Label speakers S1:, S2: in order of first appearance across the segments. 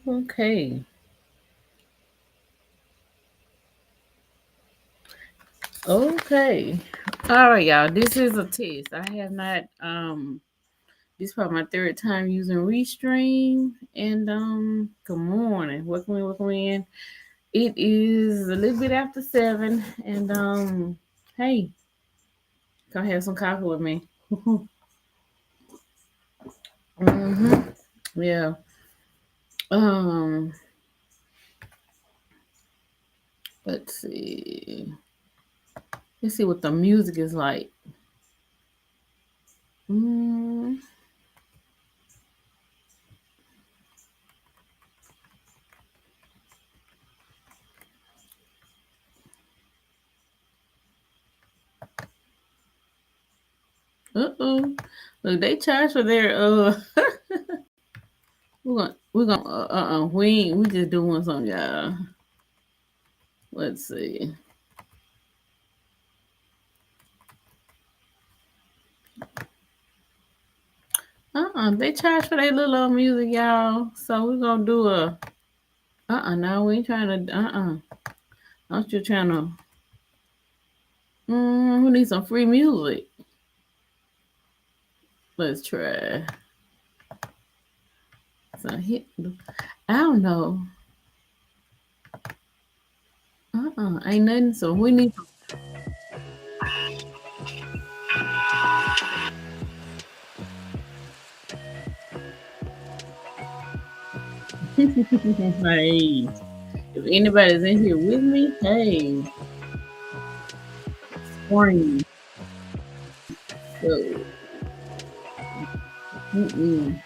S1: Okay. Okay. All right, y'all. This is a test. I have not this is probably my third time using Restream. And good morning. Welcome in. It is a little bit after 7. And hey, come have some coffee with me. hmm Yeah. Um, let's see. Let's see what the music is like. Mm, uh-oh. Look, they charge for their we're gonna we just doing something, y'all. Let's see. They charge for their little old music, y'all. So we're gonna do a no, we ain't trying to I'm still trying to who needs some free music? Let's try. So hit I don't know. Ain't nothing. So we need hey. If anybody's in here with me, hey, scream. So mm-mm.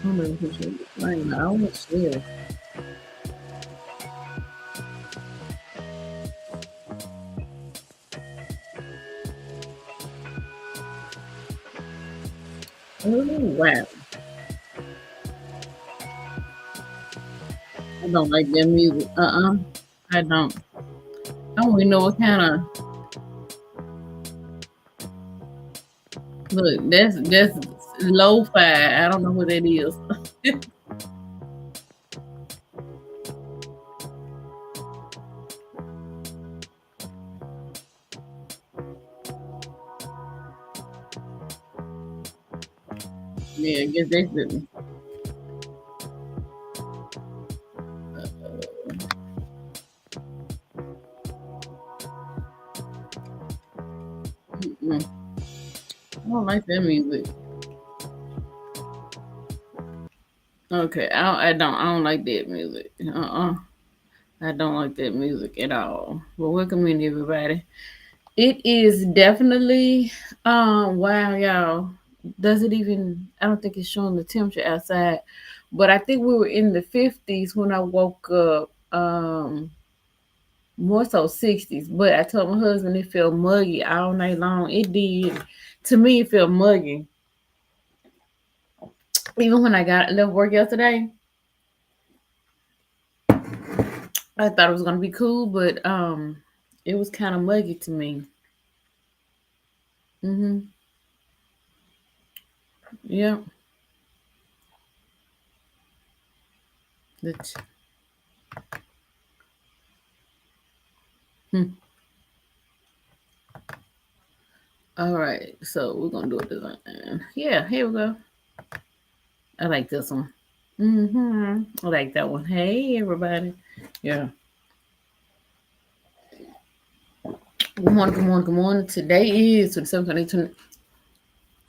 S1: I'm gonna put you scream. I want to share. Oh wow. I don't like that music. I don't. I don't even know what kind of look. That's lo-fi. I don't know what that is. Yeah, I guess that's it. Mm-mm. I don't like that music. Okay, I don't like that music. I don't like that music at all. Well, welcome in everybody. It is definitely wow, y'all. Does it even I don't think it's showing the temperature outside. But I think we were in the 50s when I woke up. More so 60s. But I told my husband it felt muggy all night long. It did. To me it felt muggy. Even when I got left work yesterday, I thought it was gonna be cool, but it was kind of muggy to me. Mhm. Yep. The hmm. All right, so we're gonna do it this one. Yeah, here we go. I like this one. I like that one. Hey, everybody. Yeah. Good morning. Good morning. Good morning. Today is the 7th.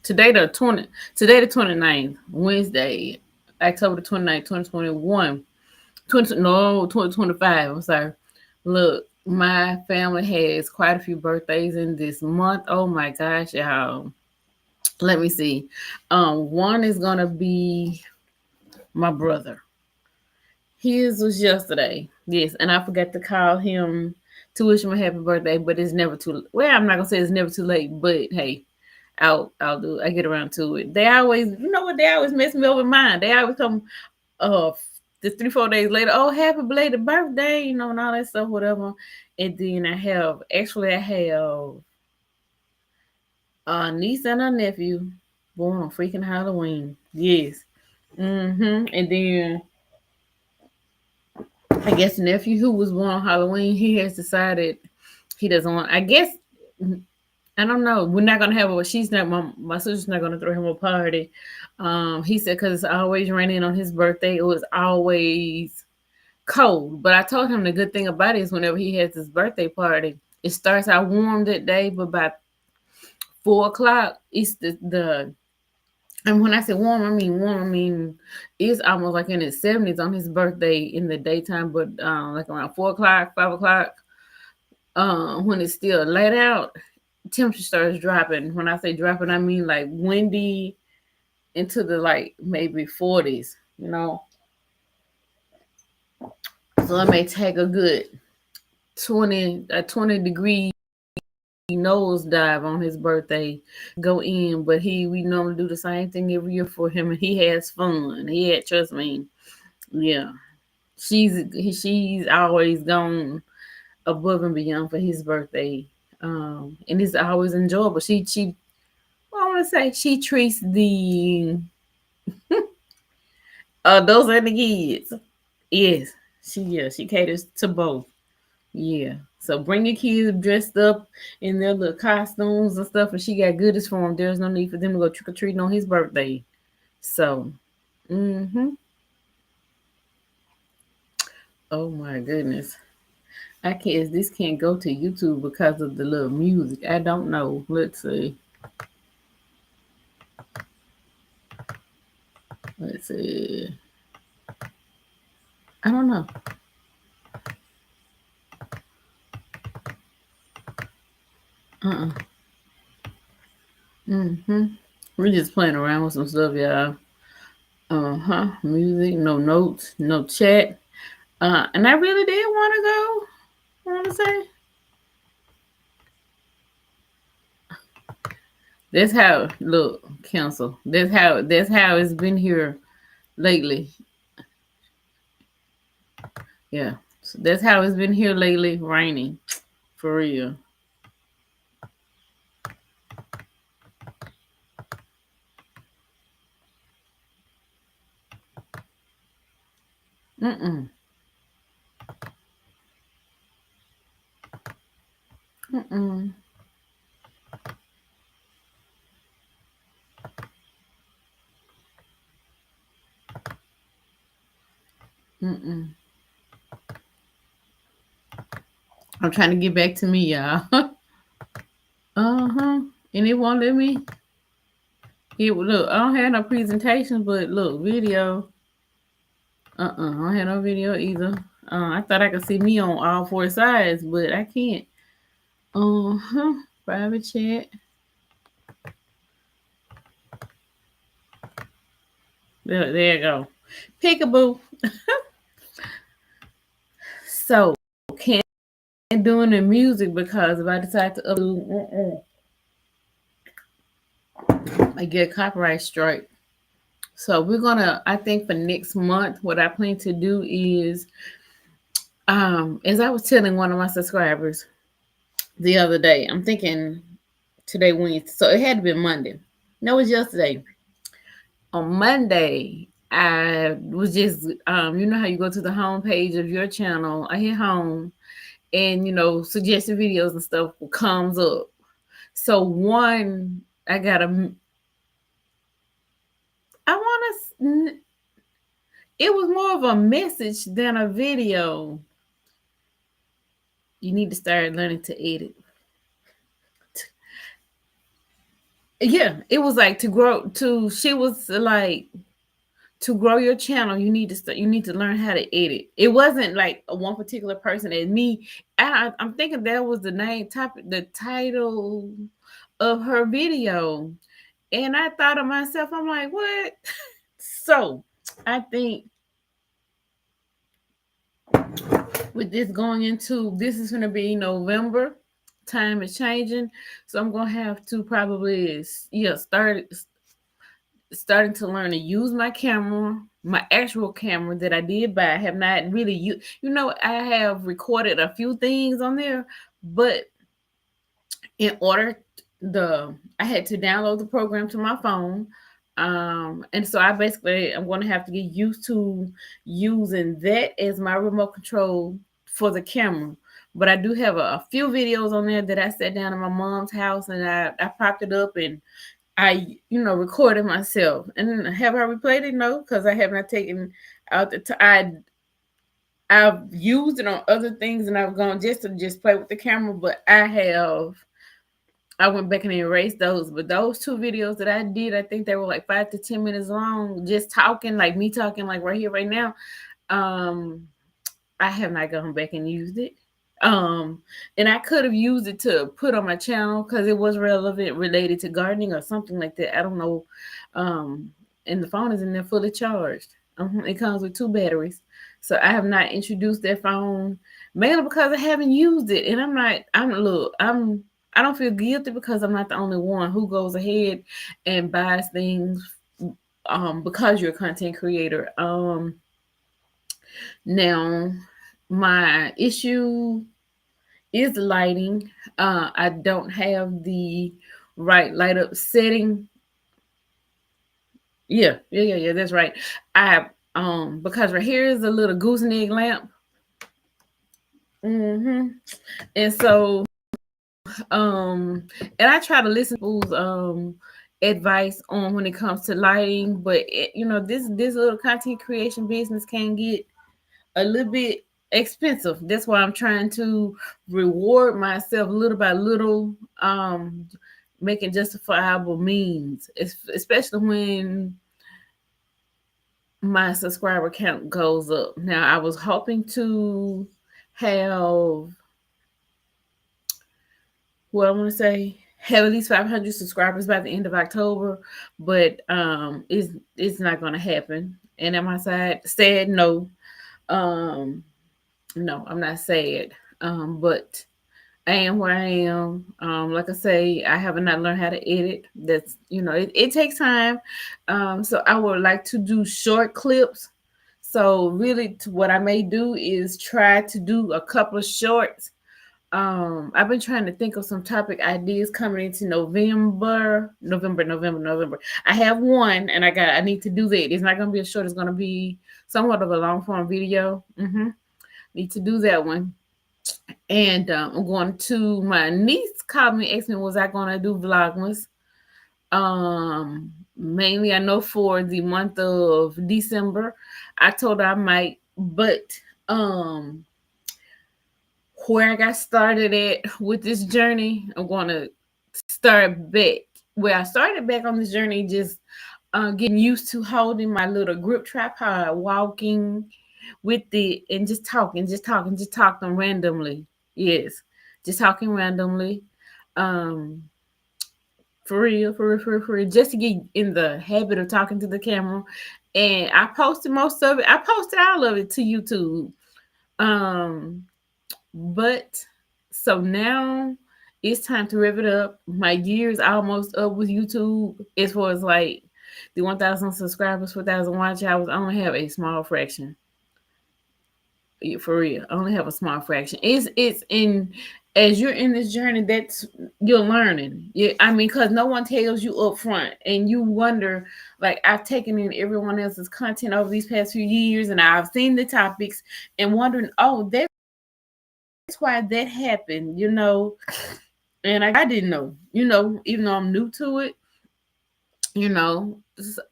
S1: Today the 20. Today the 29th. Wednesday, October the 29th, 2021. 2025. I'm sorry. Look, my family has quite a few birthdays in this month. Oh my gosh, y'all. Let me see. One is gonna be my brother. His was yesterday. Yes, and I forgot to call him to wish him a happy birthday, but it's never too well, I'm not gonna say it's never too late, but hey, I'll do it. I get around to it. They always they always mess me up with mine. They always come uh the 3-4 days later, oh happy belated birthday, and all that stuff, whatever. And then I have Niece and a nephew born on freaking Halloween. Yes. And then I guess the nephew who was born on Halloween, he has decided he doesn't want. I guess I don't know. We're not gonna have a. She's not. My sister's not gonna throw him a party. He said because it's always raining on his birthday. It was always cold. But I told him the good thing about it is whenever he has his birthday party, it starts out warm that day, but by 4 o'clock, it's the and when I say warm, I mean warm. I mean it's almost like in his 70s on his birthday in the daytime, but like around 4 o'clock, 5 o'clock, when it's still light out, temperature starts dropping. When I say dropping, I mean like windy into the like maybe 40s. So it may take a good 20 degree nosedive on his birthday, go in. But we normally do the same thing every year for him, and he has fun. Trust me, yeah. She's always gone above and beyond for his birthday, and it's always enjoyable. She well, I want to say she treats the those are the kids. Yes, she caters to both. Yeah. So bring your kids dressed up in their little costumes and stuff, and she got goodies for them. There's no need for them to go trick or treating on his birthday. So, oh my goodness, I can't. This can't go to YouTube because of the little music. I don't know. Let's see. Let's see. I don't know. Uh. We're just playing around with some stuff, y'all. Music, no notes, no chat. And I really did want to go. I want to say that's how look cancel. That's how it's been here lately. Yeah, so that's how it's been here lately. Raining for real. Mm mm mm mm. I'm trying to get back to me, y'all. And it won't let me. Look. I don't have no presentation, but look, video. I don't have no video either. I thought I could see me on all four sides, but I can't. Private chat. There you go. Peekaboo. So can't doing the music because if I decide to upload, I get a copyright strike. So we're gonna. I think for next month, what I plan to do is, as I was telling one of my subscribers the other day, I'm thinking today Wednesday, so it had to be Monday. No, it was yesterday. On Monday, I was just, you know how you go to the home page of your channel. I hit home, and suggested videos and stuff comes up. So one, I got a. I want to. It was more of a message than a video. You need to start learning to edit. Yeah, it was like to grow. To she was like to grow your channel. You need to start. You need to learn how to edit. It wasn't like a one particular person. And me, I'm thinking that was the the title of her video. And I thought of myself, I'm like, what? So I think with this going into this is going to be November. Time is changing, so I'm gonna have to probably starting to learn to use my camera, my actual camera that I did buy. I have not really used. I have recorded a few things on there, but in order the I had to download the program to my phone. And so I basically I'm going to have to get used to using that as my remote control for the camera. But I do have a few videos on there that I sat down in my mom's house and I popped it up and I, recorded myself. And then have I replayed it? No, because I have not taken out the I've used it on other things and I've gone just to just play with the camera, but I went back and erased those. But those two videos that I did, I think they were like 5 to 10 minutes long, just talking, like me talking, like right here, right now. Um, I have not gone back and used it. And I could have used it to put on my channel because it was relevant, related to gardening or something like that. I don't know. And the phone is in there fully charged. It comes with two batteries, so I have not introduced that phone mainly because I haven't used it, and I'm not. I'm look. I don't feel guilty because I'm not the only one who goes ahead and buys things because you're a content creator. Now my issue is the lighting. I don't have the right light up setting. Yeah. That's right. I because right here is a little gooseneck lamp. hmm And so and I try to listen to people's advice on when it comes to lighting, but this little content creation business can get a little bit expensive. That's why I'm trying to reward myself little by little, making justifiable means, especially when my subscriber count goes up. Now, I was hoping to have what I want to say have at least 500 subscribers by the end of October, but it's not going to happen. And am I sad? No. Um, no, I'm not sad. But I am where I am. Like I say, I have not learned how to edit. That's it takes time. So I would like to do short clips. So really, what I may do is try to do a couple of shorts. I've been trying to think of some topic ideas coming into November. I have one, and I need to do that. It's not going to be a short. It's going to be somewhat of a long form video. Need to do that one. And I'm going to my niece called me, asked me was I going to do vlogmas. Mainly I know for the month of December. I told her I might, but um where I got started at with this journey, I'm going to start back where I started back on this journey, just getting used to holding my little grip tripod, walking with it, and just talking randomly. Yes, just talking randomly. Um, for real, just to get in the habit of talking to the camera. And I posted most of it. I posted all of it to YouTube. Um, but so now it's time to rev it up. My year's almost up with YouTube as far as like the 1,000 subscribers, 4,000 watch hours. I only have a small fraction. For real, I only have a small fraction. It's in as you're in this journey, that's you're learning. Yeah, I mean, because no one tells you up front, and you wonder. Like I've taken in everyone else's content over these past few years, and I've seen the topics and wondering, oh, that's why that happened, And I didn't know, even though I'm new to it,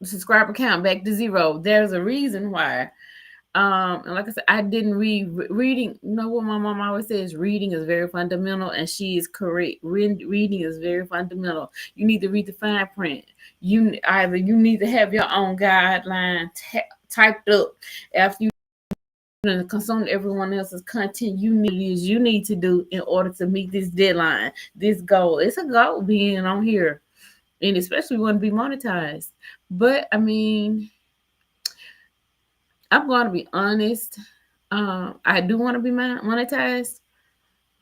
S1: subscriber count back to zero. There's a reason why. And like I said, I didn't read reading. You know what my mom always says: reading is very fundamental, and she is correct. Reading is very fundamental. You need to read the fine print. You need to have your own guideline typed up after you consume everyone else's content. You need to do in order to meet this deadline, this goal. It's a goal being on here, and especially want to be monetized. But I mean, I'm going to be honest. I do want to be monetized,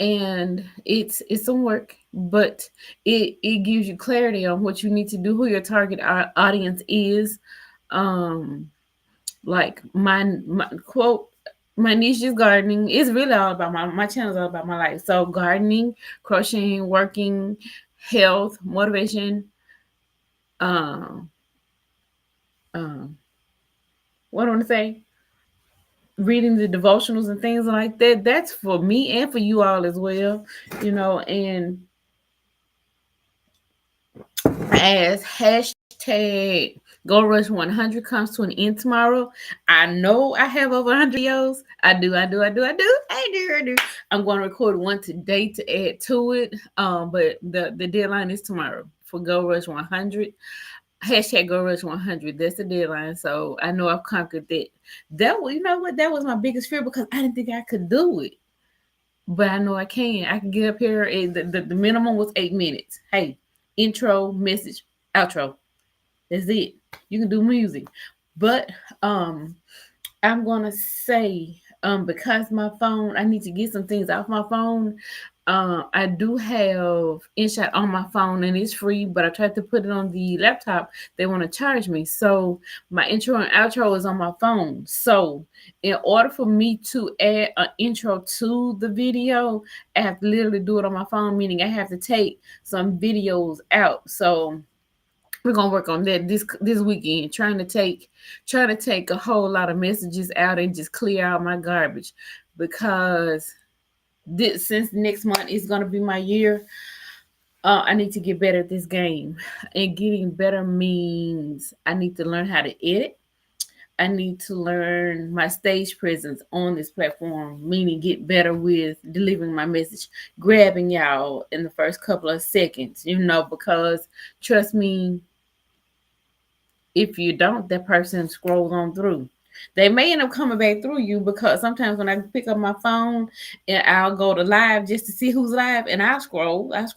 S1: and it's some work, but it gives you clarity on what you need to do, who your target audience is. Like my quote, my niche is gardening. It's really all about my channel is all about my life. So gardening, crocheting, working, health, motivation, um, um, what do I want to say? Reading the devotionals and things like that. That's for me and for you all as well, and as hashtag Go Rush 100 comes to an end tomorrow. I know I have over 100 videos. I do. I'm going to record one today to add to it. But the deadline is tomorrow for Go Rush 100. Hashtag Go Rush 100. That's the deadline. So I know I've conquered that. You know what? That was my biggest fear because I didn't think I could do it. But I know I can. I can get up here. And the minimum was 8 minutes. Hey, intro, message, outro. That's it. You can do music. But I'm gonna say, because my phone, I need to get some things off my phone. I do have InShot on my phone and it's free, but I tried to put it on the laptop. They want to charge me. So my intro and outro is on my phone. So in order for me to add an intro to the video, I have to literally do it on my phone, meaning I have to take some videos out. So we're gonna work on that this weekend, trying to take a whole lot of messages out and just clear out my garbage, because since next month is gonna be my year, I need to get better at this game. And getting better means I need to learn how to edit. I need to learn my stage presence on this platform, meaning get better with delivering my message, grabbing y'all in the first couple of seconds, because trust me, if you don't, that person scrolls on through. They may end up coming back through you, because sometimes when I pick up my phone and I'll go to live just to see who's live, and I scroll, just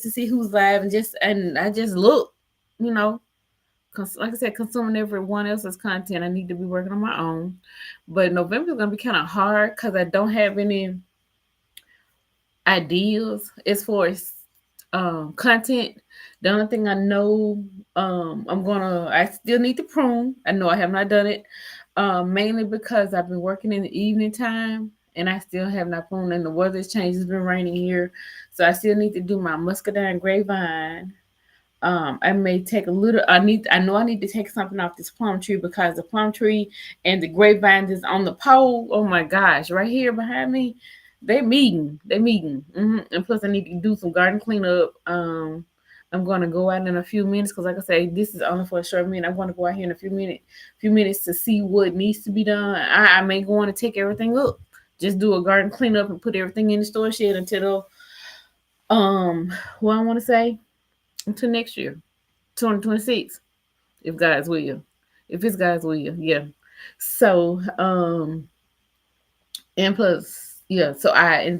S1: to see who's live, and I just look, you know, like I said, consuming everyone else's content. I need to be working on my own, but November is gonna be kind of hard because I don't have any ideas as far as content. The only thing I know, I still need to prune. I know I have not done it, mainly because I've been working in the evening time and I still have not pruned, and the weather's changed. It's been raining here, so I still need to do my muscadine grapevine. I may take a little. I know I need to take something off this plum tree, because the plum tree and the grapevine is on the pole. Oh my gosh, right here behind me, they meeting. They meeting. And plus, I need to do some garden cleanup. I'm gonna go out in a few minutes, because, like I say, this is only for a short minute. I'm gonna go out here in a few minutes to see what needs to be done. I may go on to take everything up, just do a garden cleanup and put everything in the store shed until what I want to say, until next year, 2026, if God's will. If it's God's will, yeah. So, and plus, yeah. So I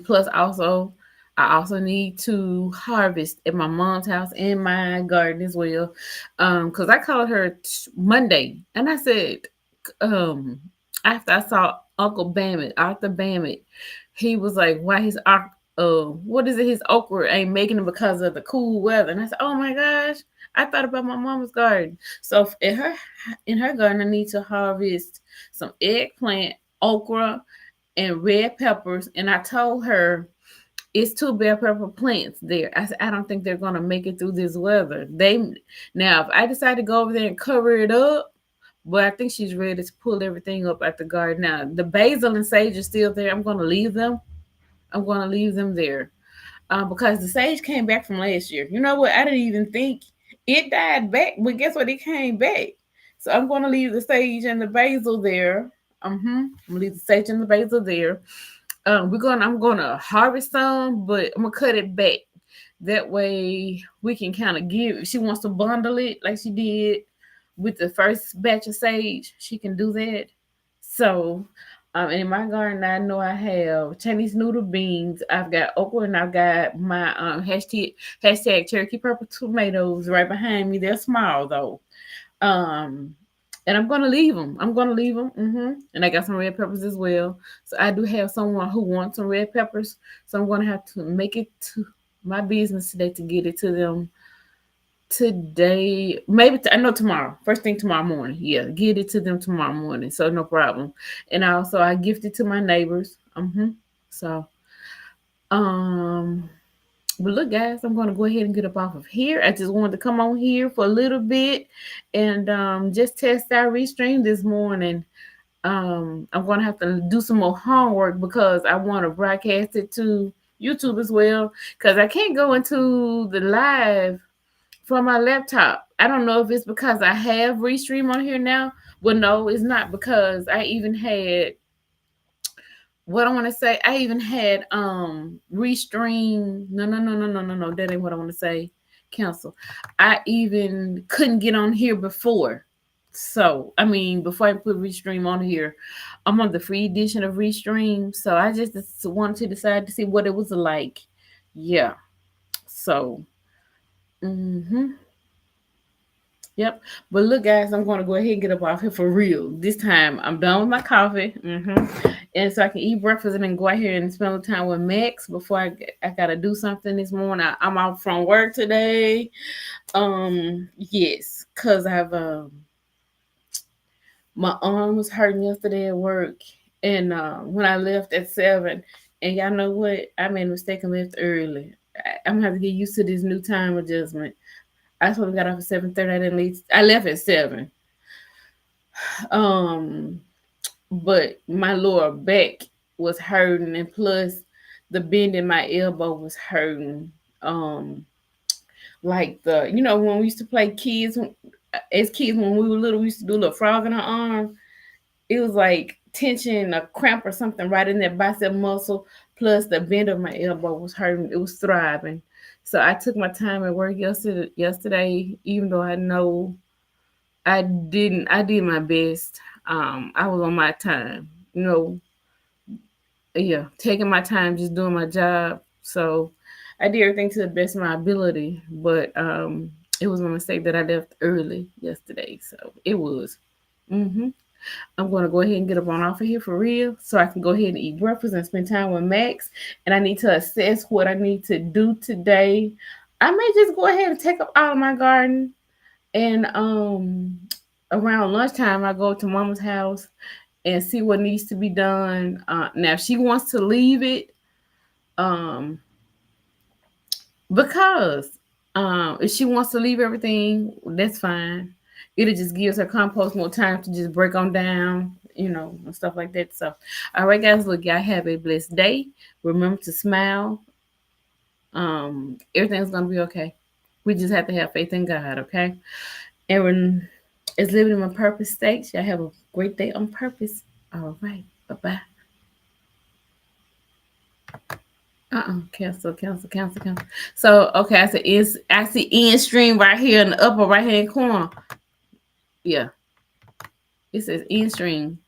S1: also need to harvest at my mom's house and my garden as well. Because I called her Monday and I said, um, after I saw Uncle Bammett, Arthur Bammett, he was like, "Why what is it? His okra ain't making it because of the cool weather." And I said, "Oh my gosh, I thought about my mama's garden." So in her garden, I need to harvest some eggplant, okra, and red peppers. And I told her it's two bell pepper plants there. I said, I don't think they're gonna make it through this weather. Now if I decide to go over there and cover it up, but I think she's ready to pull everything up at the garden. Now the basil and sage are still there. I'm gonna leave them. I'm gonna leave them there. Because the sage came back from last year. You know what? I didn't even think it died back, but guess what? It came back. So I'm gonna leave the sage and the basil there. I'm gonna leave the sage and the basil there. I'm gonna harvest some, but I'm gonna cut it back. That way we can kind of give. If she wants to bundle it like she did with the first batch of sage, she can do that. So, in my garden, I know I have Chinese noodle beans. I've got okra, and I've got my hashtag Cherokee purple tomatoes right behind me. They're small though. Um, and I'm gonna leave them. And I got some red peppers as well. So I do have someone who wants some red peppers. So I'm gonna have to make it to my business today to get it to them today. Maybe I know tomorrow. First thing tomorrow morning. Yeah, get it to them tomorrow morning. So no problem. And also I gift it to my neighbors. So um But look, guys, I'm going to go ahead and get up off of here. I just wanted to come on here for a little bit and just test our Restream this morning. I'm going to have to do some more homework because I want to broadcast it to YouTube as well because I can't go into the live from my laptop. I don't know if it's because I have Restream on here now. Well, no, it's not because I even had what I want to say. I even had Restream. No. That ain't what I want to say. Cancel. I even couldn't get on here before. So I mean, before I put Restream on here, I'm on the free edition of Restream. So I just wanted to decide to see what it was like. Yeah. So. Mm-hmm. Yep. But look, guys, I'm going to go ahead and get up off here for real. This time, I'm done with my coffee. And so I can eat breakfast and then go out here and spend the time with Max before I got to do something this morning. I'm out from work today. Yes, because my arm was hurting yesterday at work. And when I left at 7, and y'all know what? I made a mistake and left early. I'm going to have to get used to this new time adjustment. I told him got off at 7:30. I didn't leave. I left at 7. Um, but my lower back was hurting, and plus the bend in my elbow was hurting. Like when we used to play kids as kids when we were little, we used to do a little frog in our arm. It was like tension, a cramp or something right in that bicep muscle. Plus the bend of my elbow was hurting. It was throbbing. So I took my time at work yesterday, even though I know I didn't. I did my best. I was on my time. Yeah, taking my time, just doing my job. So I did everything to the best of my ability. But it was a mistake that I left early yesterday. So it was. hmm I'm going to go ahead and get up on off of here for real, so I can go ahead and eat breakfast and spend time with Max. And I need to assess what I need to do today. I may just go ahead and take up all of my garden and around lunchtime, I go to Mama's house and see what needs to be done. Now, if she wants to leave it, um, because if she wants to leave everything, that's fine. It just gives her compost more time to just break on down, and stuff like that. So, all right, guys, look, y'all have a blessed day. Remember to smile. Everything's gonna be okay. We just have to have faith in God, okay? And is living in my purpose state. Y'all have a great day on purpose. All right. Bye bye. Cancel. So okay, I see end stream right here in the upper right hand corner. Yeah. It says end stream.